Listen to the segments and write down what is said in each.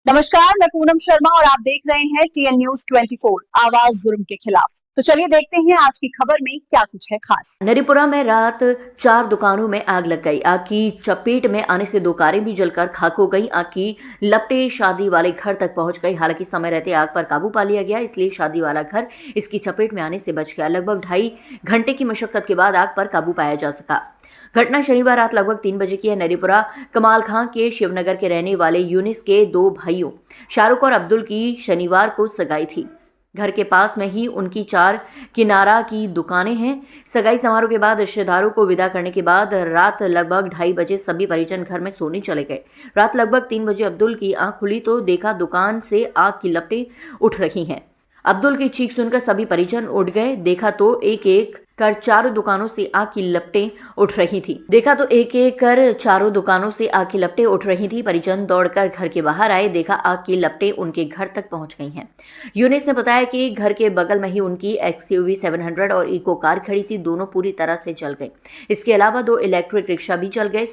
नमस्कार, मैं पूनम शर्मा और आप देख रहे हैं TN News 24 आवाज जुर्म के खिलाफ। तो चलिए देखते हैं आज की खबर में क्या कुछ है खास। नरीपुरा में रात 4 दुकानों में आग लग गई। आग की चपेट में आने से 2 कारें भी जलकर खाक हो गई। आग की लपटें शादी वाले घर तक पहुंच गई। हालांकि समय रहते आग पर काबू पा लिया गया, इसलिए शादी वाला घर इसकी चपेट में आने से बच गया। लगभग 2.5 घंटे की मशक्कत के बाद आग पर काबू पाया जा सका। घटना शनिवार रात लगभग 3 बजे की है। नरीपुरा कमाल खां के शिवनगर के रहने वाले यूनिस के 2 भाइयों शाहरुख और अब्दुल की शनिवार को सगाई थी। घर के पास में ही उनकी 4 किनारा की दुकानें हैं। सगाई समारोह के बाद रिश्तेदारों को विदा करने के बाद रात लगभग 2:30 बजे सभी परिजन घर में सोने चले गए। रात लगभग 3 बजे अब्दुल की आंख खुली तो देखा दुकान से आग की लपटें उठ रही हैं। अब्दुल की चीख सुनकर सभी परिजन उठ गए। देखा तो एक एक कर चारों दुकानों से आग की लपटें उठ रही थी। परिजन दौड़कर घर के बाहर आए, देखा आग की लपटें उनके घर तक पहुंच गई हैं। यूनिस ने बताया कि घर के बगल में ही उनकी XUV 700 और इको कार खड़ी थी, दोनों पूरी तरह से जल गई। इसके अलावा 2 इलेक्ट्रिक रिक्शा भी जल गए।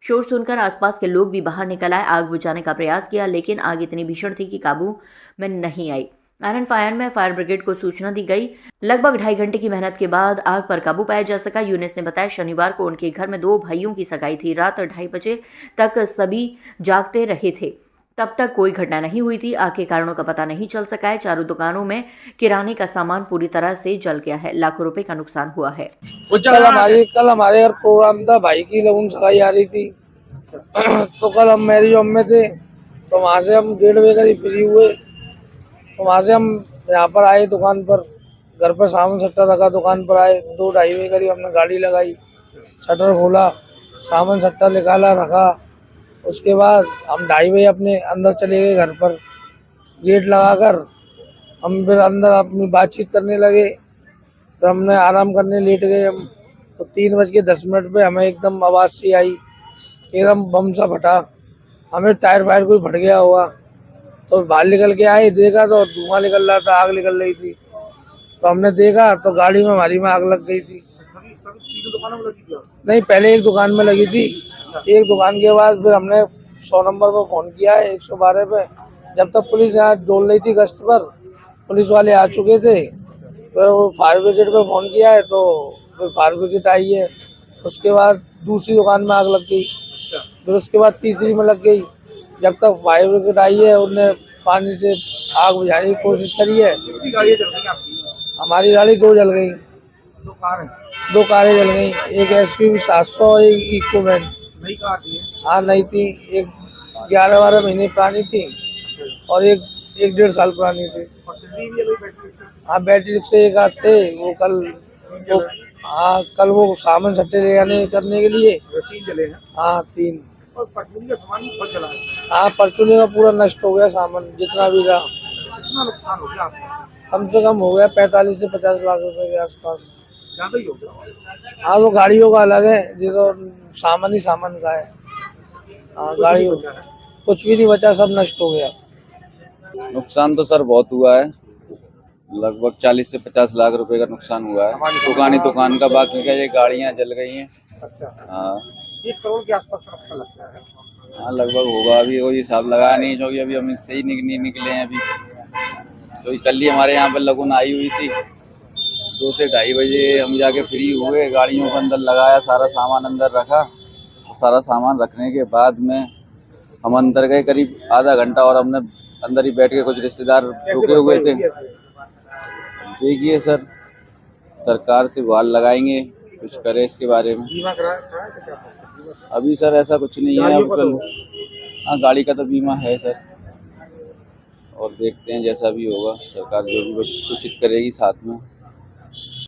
शोर सुनकर आसपास के लोग भी बाहर निकल आए, आग बुझाने का प्रयास किया, लेकिन आग इतनी भीषण थी कि काबू में नहीं आई। आयरन फायर में फायर ब्रिगेड को सूचना दी गई। लगभग 2.5 घंटे की मेहनत के बाद आग पर काबू पाया जा सका। यूनिस ने बताया शनिवार को उनके घर में 2 भाइयों की सगाई थी। रात 2:30 बजे तक सभी जागते रहे थे, तब तक कोई घटना नहीं हुई थी। आग के कारणों का पता नहीं चल सका है। चारों दुकानों में किराने का सामान पूरी तरह से जल गया है। लाखों रुपए का नुकसान हुआ है। कल हमारे घर प्रोग्राम था, भाई की लगन सगाई आ रही थी। तो कल हम मैरिज होम में थे, तो वहाँ से हम 1:30 बजे करीब फ्री हुए। तो वहाँ से हम यहाँ पर आए दुकान पर। घर पर सामान शटर रखा, दुकान पर आए 2-2:30 बजे करीब हमने गाड़ी लगाई, शटर खोला, सामान शटर निकाला, रखा। उसके बाद हम 2:30 बजे अपने अंदर चले गए घर पर। गेट लगाकर हम फिर अंदर अपनी बातचीत करने लगे। फिर हमने आराम करने लेट गए हम। तो 3:10 पे हमें एकदम आवाज़ सी आई, एकदम बम सा फटा। हमें टायर फायर कोई फट गया होगा। तो बाहर निकल के आए, देखा तो धुआं निकल रहा था, आग निकल रही थी। तो हमने देखा तो गाड़ी में हमारी में आग लग गई थी। नहीं, पहले एक दुकान में लगी थी। एक दुकान के बाद फिर हमने 100 नंबर पर फोन किया है, 112 पे। जब तक पुलिस यहाँ डोल रही थी गश्त पर, पुलिस वाले आ चुके थे। फिर वो फायर ब्रिगेड पे फोन किया है, तो फिर फायर ब्रिगेड आई है। उसके बाद दूसरी दुकान में आग लग गई, फिर उसके बाद तीसरी में लग गई। जब तक फायर ब्रिगेड आई है, उन्होंने पानी से आग बुझाने की कोशिश करी है। हमारी गाड़ी 2 जल गई, 2 कारें जल गई। एक XUV 700, एक इको वैन। हाँ, नहीं थी। एक 11-12 महीने पुरानी थी और एक 1.5 साल पुरानी थी। हाँ, बैटरी रिक्शे एक आते वो कल वो सामान सट्टे ले जाने करने के लिए 3 जले हैं। हाँ, 3। हाँ, परचूने का पूरा नष्ट हो गया सामान, जितना भी था। कितना नुकसान हो गया आपको? कम से कम हो गया 45 से 50 लाख रुपए के आसपास। ज्यादा ही हो गया। हाँ, तो गाड़ियों का अलग है, ये तो सामान ही सामान का है। हाँ, गाड़ी कुछ भी नहीं बचा, सब नष्ट हो गया। नुकसान तो सर बहुत हुआ है, लगभग 40 से 50 लाख रुपए का नुकसान हुआ है। दुकान का, बाकी का ये गाड़ियाँ जल गई हैं। अच्छा। हाँ, 1 करोड़ के आसपास का लगता है। हाँ, लगभग होगा। अभी कोई हिसाब लगाया नहीं, क्योंकि अभी हम इससे ही निकले हैं। अभी तो कल ही हमारे यहाँ पर लगन आई हुई थी। 2 से 2:30 बजे हम जाके फ्री हुए, गाड़ियों को अंदर लगाया, सारा सामान अंदर रखा। तो सारा सामान रखने के बाद में हम अंदर गए करीब आधा घंटा, और हमने अंदर ही बैठ के, कुछ रिश्तेदार रुके हुए थे। देखिए सर, सरकार से गुहार लगाएंगे, कुछ करे इसके बारे में। बीमा कराया? अभी सर ऐसा कुछ नहीं है। अब हाँ, गाड़ी का तो बीमा है सर, और देखते हैं जैसा भी होगा, सरकार जो भी कुछ उचित करेगी साथ में।